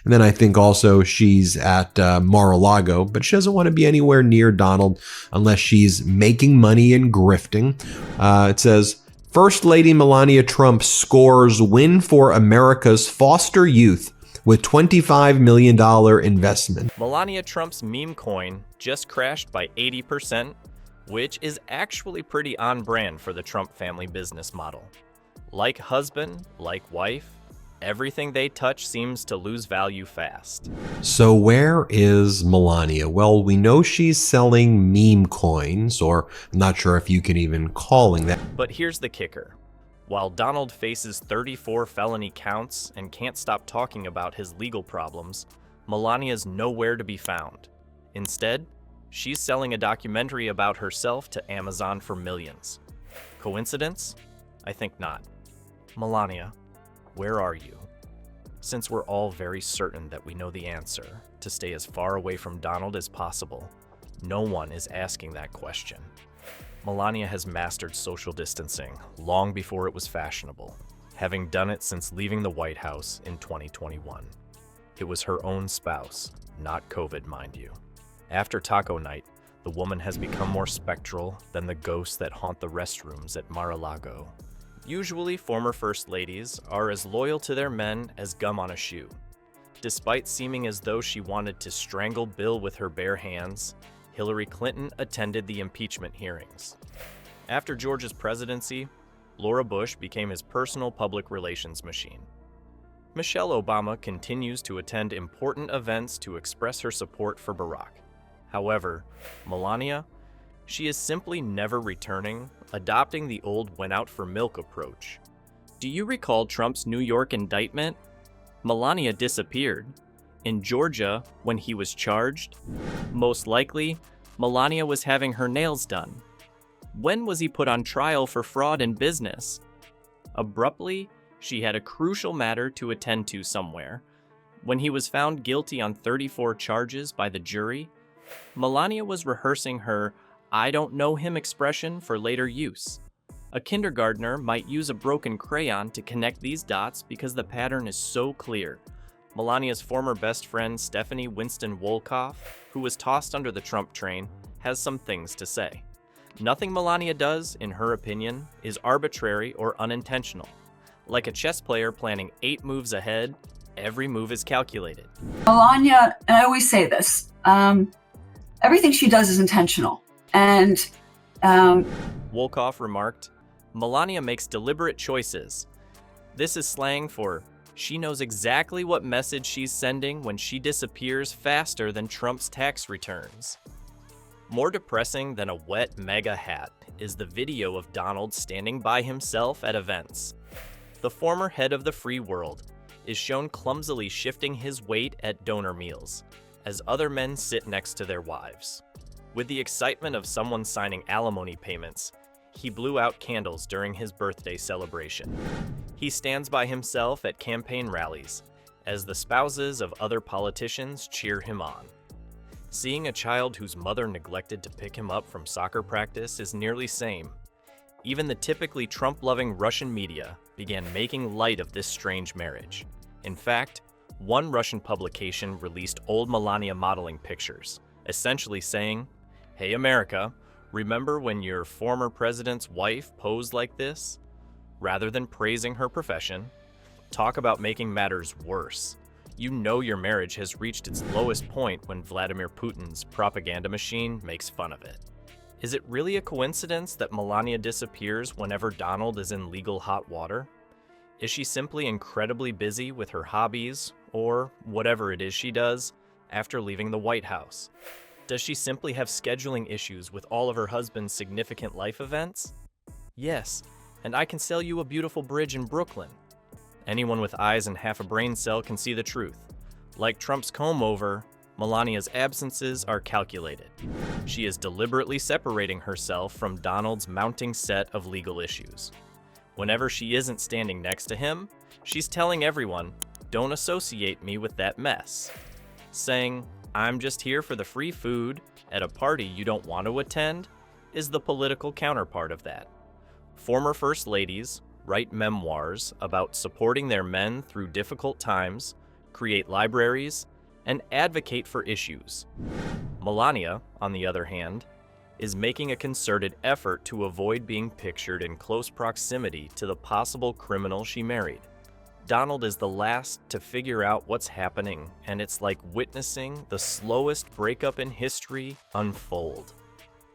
And then I think also she's at Mar-a-Lago, but she doesn't want to be anywhere near Donald unless she's making money and grifting. It says, First Lady Melania Trump scores win for America's foster youth with $25 million investment. Melania Trump's meme coin just crashed by 80%, which is actually pretty on brand for the Trump family business model. Like husband, like wife, everything they touch seems to lose value fast. So where is Melania? Well, we know she's selling meme coins, or I'm not sure if you can even calling that. But here's the kicker. While Donald faces 34 felony counts and can't stop talking about his legal problems, Melania's nowhere to be found. Instead, she's selling a documentary about herself to Amazon for millions. Coincidence? I think not. Melania, where are you? Since we're all very certain that we know the answer, to stay as far away from Donald as possible, no one is asking that question. Melania has mastered social distancing long before it was fashionable, having done it since leaving the White House in 2021. It was her own spouse, not COVID, mind you. After taco night, the woman has become more spectral than the ghosts that haunt the restrooms at Mar-a-Lago. Usually, former first ladies are as loyal to their men as gum on a shoe. Despite seeming as though she wanted to strangle Bill with her bare hands, Hillary Clinton attended the impeachment hearings. After George's presidency, Laura Bush became his personal public relations machine. Michelle Obama continues to attend important events to express her support for Barack. However, Melania, she is simply never returning, adopting the old went-out-for-milk approach. Do you recall Trump's New York indictment? Melania disappeared. In Georgia, when he was charged, most likely, Melania was having her nails done. When was he put on trial for fraud in business? Abruptly, she had a crucial matter to attend to somewhere. When he was found guilty on 34 charges by the jury, Melania was rehearsing her "I don't know him" expression for later use. A kindergartner might use a broken crayon to connect these dots because the pattern is so clear. Melania's former best friend Stephanie Winston Wolkoff, who was tossed under the Trump train, has some things to say. Nothing Melania does, in her opinion, is arbitrary or unintentional. Like a chess player planning 8 moves ahead, every move is calculated. Melania, and I always say this, everything she does is intentional. And Wolkoff remarked, Melania makes deliberate choices. This is slang for she knows exactly what message she's sending when she disappears faster than Trump's tax returns. More depressing than a wet mega hat is the video of Donald standing by himself at events. The former head of the free world is shown clumsily shifting his weight at donor meals, as other men sit next to their wives. With the excitement of someone signing alimony payments, he blew out candles during his birthday celebration. He stands by himself at campaign rallies, as the spouses of other politicians cheer him on. Seeing a child whose mother neglected to pick him up from soccer practice is nearly same. Even the typically Trump-loving Russian media began making light of this strange marriage. In fact, one Russian publication released old Melania modeling pictures, essentially saying, "Hey America, remember when your former president's wife posed like this?" Rather than praising her profession, talk about making matters worse. You know your marriage has reached its lowest point when Vladimir Putin's propaganda machine makes fun of it. Is it really a coincidence that Melania disappears whenever Donald is in legal hot water? Is she simply incredibly busy with her hobbies, or whatever it is she does, after leaving the White House? Does she simply have scheduling issues with all of her husband's significant life events? Yes, and I can sell you a beautiful bridge in Brooklyn. Anyone with eyes and half a brain cell can see the truth. Like Trump's comb-over, Melania's absences are calculated. She is deliberately separating herself from Donald's mounting set of legal issues. Whenever she isn't standing next to him, she's telling everyone, "Don't associate me with that mess." Saying, "I'm just here for the free food" at a party you don't want to attend is the political counterpart of that. Former first ladies write memoirs about supporting their men through difficult times, create libraries, and advocate for issues. Melania, on the other hand, is making a concerted effort to avoid being pictured in close proximity to the possible criminal she married. Donald is the last to figure out what's happening, and it's like witnessing the slowest breakup in history unfold.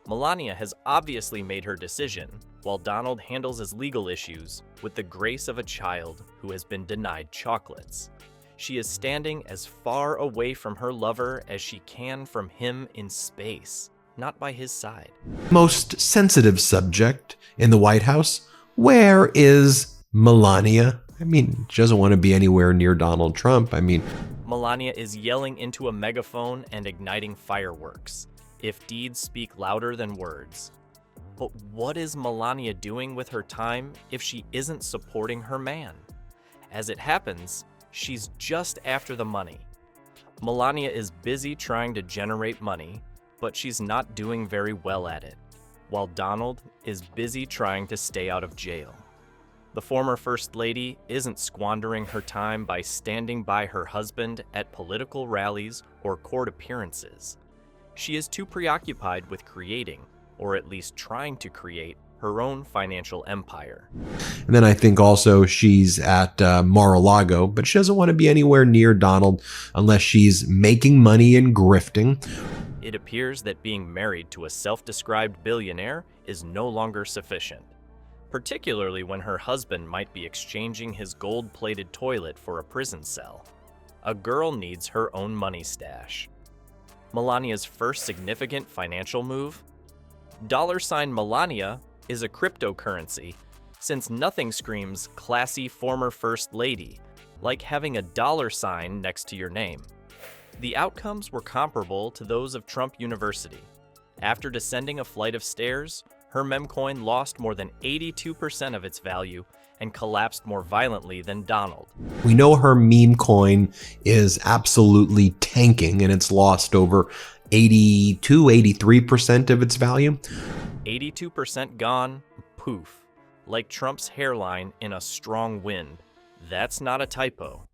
Melania has obviously made her decision, while Donald handles his legal issues with the grace of a child who has been denied chocolates. She is standing as far away from her lover as she can from him in space, not by his side. Most sensitive subject in the White House. Where is Melania? I mean, she doesn't want to be anywhere near Donald Trump. I mean, Melania is yelling into a megaphone and igniting fireworks, if deeds speak louder than words. But what is Melania doing with her time if she isn't supporting her man? As it happens, she's just after the money. Melania is busy trying to generate money, but she's not doing very well at it, while Donald is busy trying to stay out of jail. The former First Lady isn't squandering her time by standing by her husband at political rallies or court appearances. She is too preoccupied with creating, or at least trying to create, her own financial empire. and then I think also she's at Mar-a-Lago, but she doesn't want to be anywhere near Donald unless she's making money and grifting. It appears that being married to a self-described billionaire is no longer sufficient, particularly when her husband might be exchanging his gold-plated toilet for a prison cell. A girl needs her own money stash. Melania's first significant financial move? $ Melania is a cryptocurrency, since nothing screams classy former First Lady like having a $ next to your name. The outcomes were comparable to those of Trump University. After descending a flight of stairs, her memcoin lost more than 82% of its value and collapsed more violently than Donald. We know her meme coin is absolutely tanking and it's lost over 83% of its value. 82% gone, poof, like Trump's hairline in a strong wind. That's not a typo.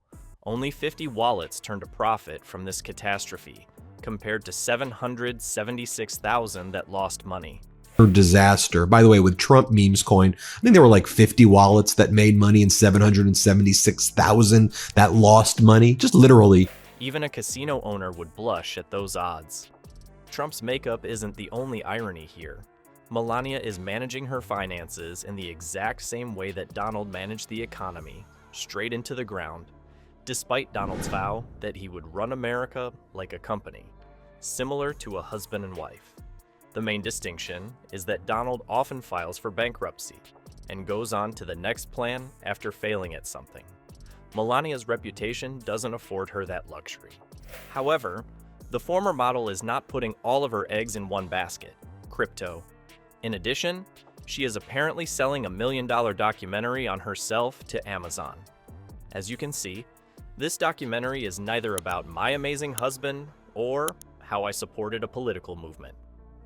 Only 50 wallets turned a profit from this catastrophe, compared to 776,000 that lost money. Her disaster. By the way, with Trump memes coin, I think there were like 50 wallets that made money and 776,000 that lost money. Just literally. Even a casino owner would blush at those odds. Trump's makeup isn't the only irony here. Melania is managing her finances in the exact same way that Donald managed the economy, straight into the ground, despite Donald's vow that he would run America like a company, similar to a husband and wife. The main distinction is that Donald often files for bankruptcy and goes on to the next plan after failing at something. Melania's reputation doesn't afford her that luxury. However, the former model is not putting all of her eggs in one basket, crypto. In addition, she is apparently selling a $1 million documentary on herself to Amazon. As you can see, this documentary is neither about my amazing husband or how I supported a political movement.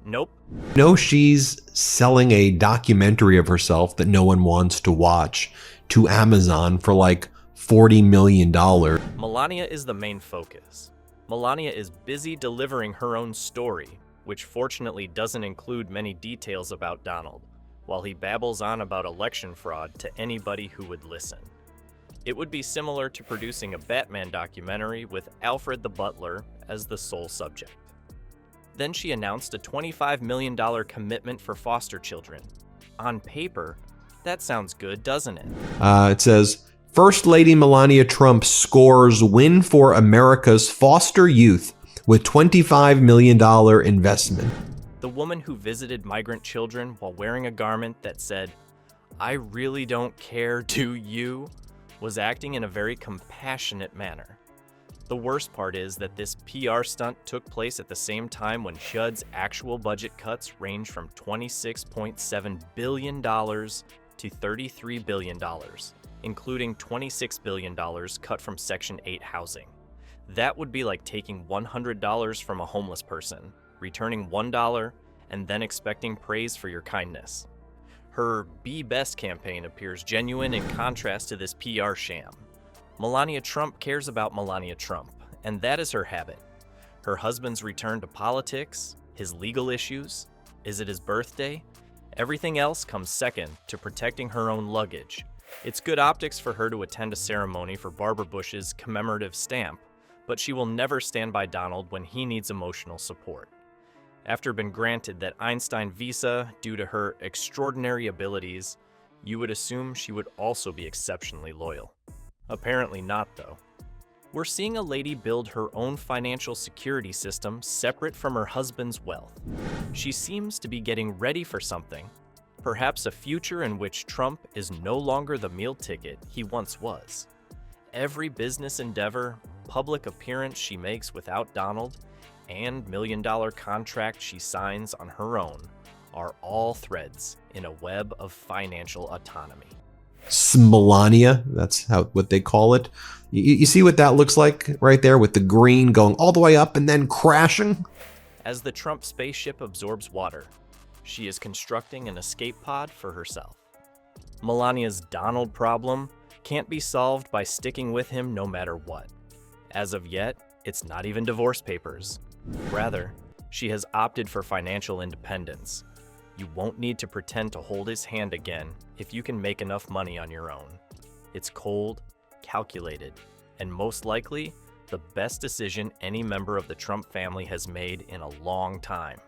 Nope. No, she's selling a documentary of herself that no one wants to watch to Amazon for like $40 million. Melania is the main focus. Melania is busy delivering her own story, which fortunately doesn't include many details about Donald, while he babbles on about election fraud to anybody who would listen. It would be similar to producing a Batman documentary with Alfred the Butler as the sole subject. Then she announced a $25 million commitment for foster children. On paper, that sounds good, doesn't it? It says, First Lady Melania Trump scores win for America's foster youth with $25 million investment. The woman who visited migrant children while wearing a garment that said, "I really don't care, do you?" was acting in a very compassionate manner. The worst part is that this PR stunt took place at the same time when HUD's actual budget cuts range from $26.7 billion to $33 billion, including $26 billion cut from Section 8 housing. That would be like taking $100 from a homeless person, returning $1, and then expecting praise for your kindness. Her Be Best campaign appears genuine in contrast to this PR sham. Melania Trump cares about Melania Trump, and that is her habit. Her husband's return to politics, his legal issues, is it his birthday? Everything else comes second to protecting her own luggage. It's good optics for her to attend a ceremony for Barbara Bush's commemorative stamp, but she will never stand by Donald when he needs emotional support. After being granted that Einstein visa due to her extraordinary abilities, you would assume she would also be exceptionally loyal. Apparently not, though. We're seeing a lady build her own financial security system separate from her husband's wealth. She seems to be getting ready for something, perhaps a future in which Trump is no longer the meal ticket he once was. Every business endeavor, public appearance she makes without Donald, and million-dollar contract she signs on her own are all threads in a web of financial autonomy. Melania, that's what they call it. You see what that looks like right there with the green going all the way up and then crashing? As the Trump spaceship absorbs water, she is constructing an escape pod for herself. Melania's Donald problem can't be solved by sticking with him no matter what. As of yet, it's not even divorce papers. Rather, she has opted for financial independence. You won't need to pretend to hold his hand again if you can make enough money on your own. It's cold, calculated, and most likely the best decision any member of the Trump family has made in a long time.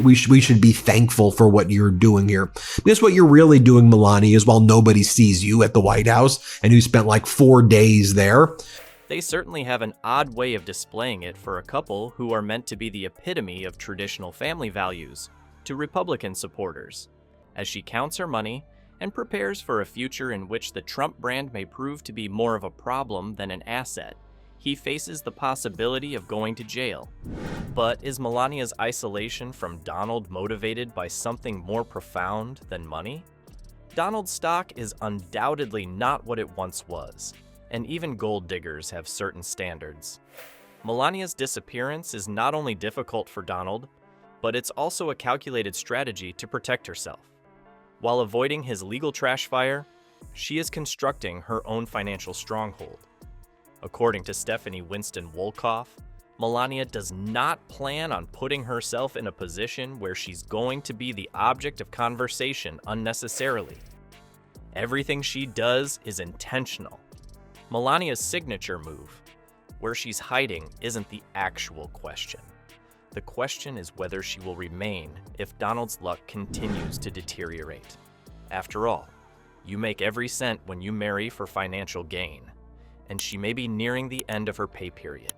We should be thankful for what you're doing here. Because what you're really doing, Melania, is while nobody sees you at the White House and who spent like 4 days there. They certainly have an odd way of displaying it for a couple who are meant to be the epitome of traditional family values to Republican supporters, as she counts her money and prepares for a future in which the Trump brand may prove to be more of a problem than an asset. He faces the possibility of going to jail. But is Melania's isolation from Donald motivated by something more profound than money? Donald's stock is undoubtedly not what it once was, and even gold diggers have certain standards. Melania's disappearance is not only difficult for Donald, but it's also a calculated strategy to protect herself. While avoiding his legal trash fire, she is constructing her own financial stronghold. According to Stephanie Winston Wolkoff, Melania does not plan on putting herself in a position where she's going to be the object of conversation unnecessarily. Everything she does is intentional. Melania's signature move, where she's hiding, isn't the actual question. The question is whether she will remain if Donald's luck continues to deteriorate. After all, you make every cent when you marry for financial gain, and she may be nearing the end of her pay period.